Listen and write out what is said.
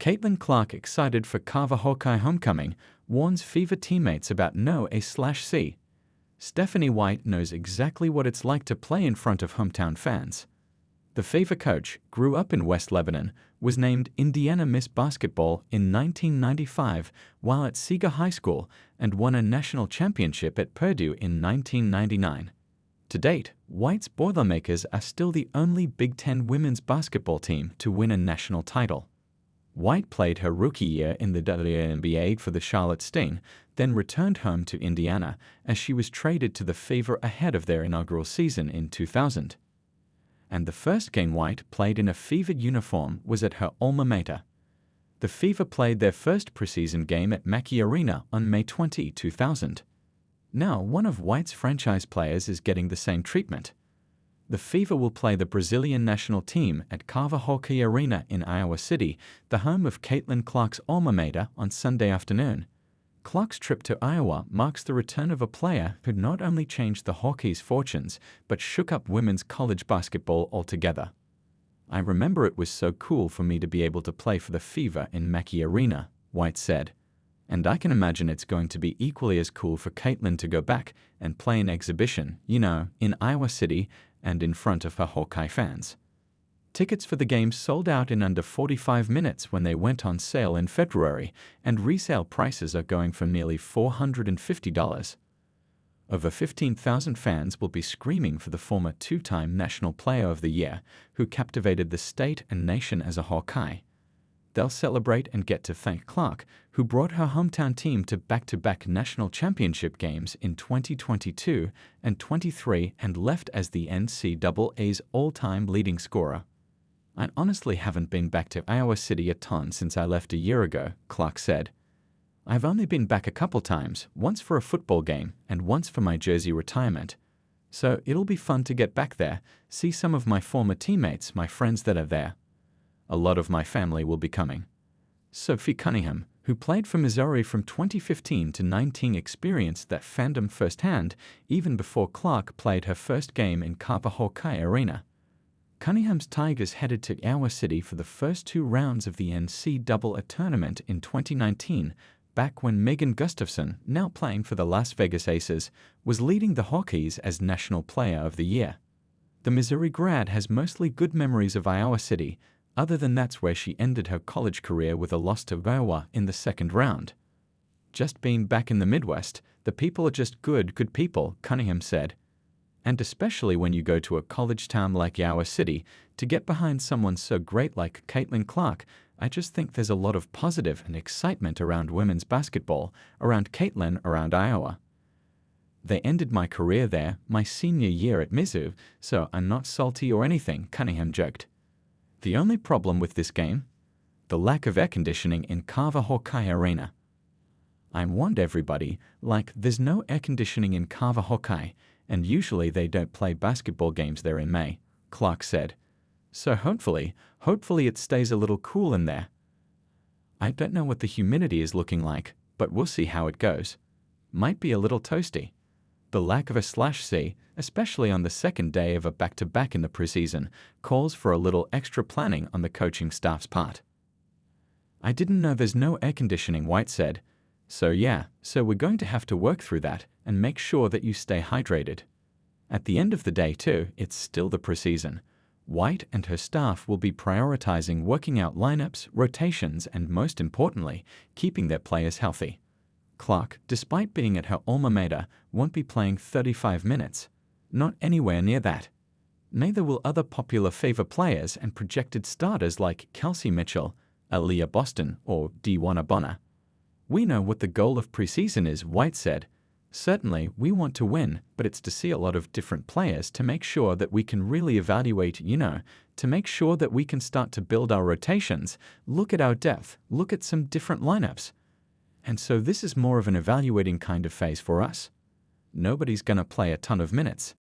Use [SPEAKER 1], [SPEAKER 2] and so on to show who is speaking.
[SPEAKER 1] Caitlin Clark, excited for Carver Hawkeye homecoming, warns Fever teammates about no A/C. Stephanie White knows exactly what it's like to play in front of hometown fans. The Fever coach grew up in West Lebanon, was named Indiana Miss Basketball in 1995 while at Seeger High School, and won a national championship at Purdue in 1999. To date, White's Boilermakers are still the only Big Ten women's basketball team to win a national title. White played her rookie year in the WNBA for the Charlotte Sting, then returned home to Indiana as she was traded to the Fever ahead of their inaugural season in 2000. And the first game White played in a Fever uniform was at her alma mater. The Fever played their first preseason game at Mackey Arena on May 20, 2000. Now, one of White's franchise players is getting the same treatment. The Fever will play the Brazilian national team at Carver Hawkeye Arena in Iowa City, the home of Caitlin Clark's alma mater, on Sunday afternoon. Clark's trip to Iowa marks the return of a player who not only changed the Hawkeyes' fortunes, but shook up women's college basketball altogether. "I remember it was so cool for me to be able to play for the Fever in Mackey Arena," White said. "And I can imagine it's going to be equally as cool for Caitlin to go back and play an exhibition, in Iowa City and in front of her Hawkeye fans." Tickets for the game sold out in under 45 minutes when they went on sale in February, and resale prices are going for nearly $450. Over 15,000 fans will be screaming for the former two-time National Player of the Year, who captivated the state and nation as a Hawkeye. They'll celebrate and get to thank Clark, who brought her hometown team to back-to-back national championship games in 2022 and 23 and left as the NCAA's all-time leading scorer. "I honestly haven't been back to Iowa City a ton since I left a year ago," Clark said. "I've only been back a couple times, once for a football game and once for my jersey retirement. So it'll be fun to get back there, see some of my former teammates, my friends that are there. A lot of my family will be coming." Sophie Cunningham, who played for Missouri from 2015 to 19, experienced that fandom firsthand even before Clark played her first game in Carver Hawkeye Arena. Cunningham's Tigers headed to Iowa City for the first two rounds of the NCAA tournament in 2019, back when Megan Gustafson, now playing for the Las Vegas Aces, was leading the Hawkeyes as National Player of the Year. The Missouri grad has mostly good memories of Iowa City, other than that's where she ended her college career with a loss to Iowa in the second round. "Just being back in the Midwest, the people are just good people," Cunningham said. "And especially when you go to a college town like Iowa City, to get behind someone so great like Caitlin Clark, I just think there's a lot of positive and excitement around women's basketball, around Caitlin, around Iowa. They ended my career there my senior year at Mizzou, so I'm not salty or anything," Cunningham joked. "The only problem with this game? The lack of air conditioning in Carver Hawkeye Arena. I warned everybody, there's no air conditioning in Carver Hawkeye, and usually they don't play basketball games there in May," Clark said. "So hopefully it stays a little cool in there. I don't know what the humidity is looking like, but we'll see how it goes. Might be a little toasty. The lack of a/C, especially on the second day of a back-to-back in the preseason, calls for a little extra planning on the coaching staff's part." "I didn't know there's no air conditioning," White said. So we're going to have to work through that and make sure that you stay hydrated. At the end of the day, too, it's still the preseason. White and her staff will be prioritizing working out lineups, rotations, and most importantly, keeping their players healthy. Clark, despite being at her alma mater, won't be playing 35 minutes. Not anywhere near that. Neither will other popular Fever players and projected starters like Kelsey Mitchell, Aaliyah Boston, or Dewana Bonner. "We know what the goal of preseason is," White said. "Certainly, we want to win, but it's to see a lot of different players to make sure that we can really evaluate, to make sure that we can start to build our rotations, look at our depth, look at some different lineups. And so this is more of an evaluating kind of phase for us. Nobody's going to play a ton of minutes.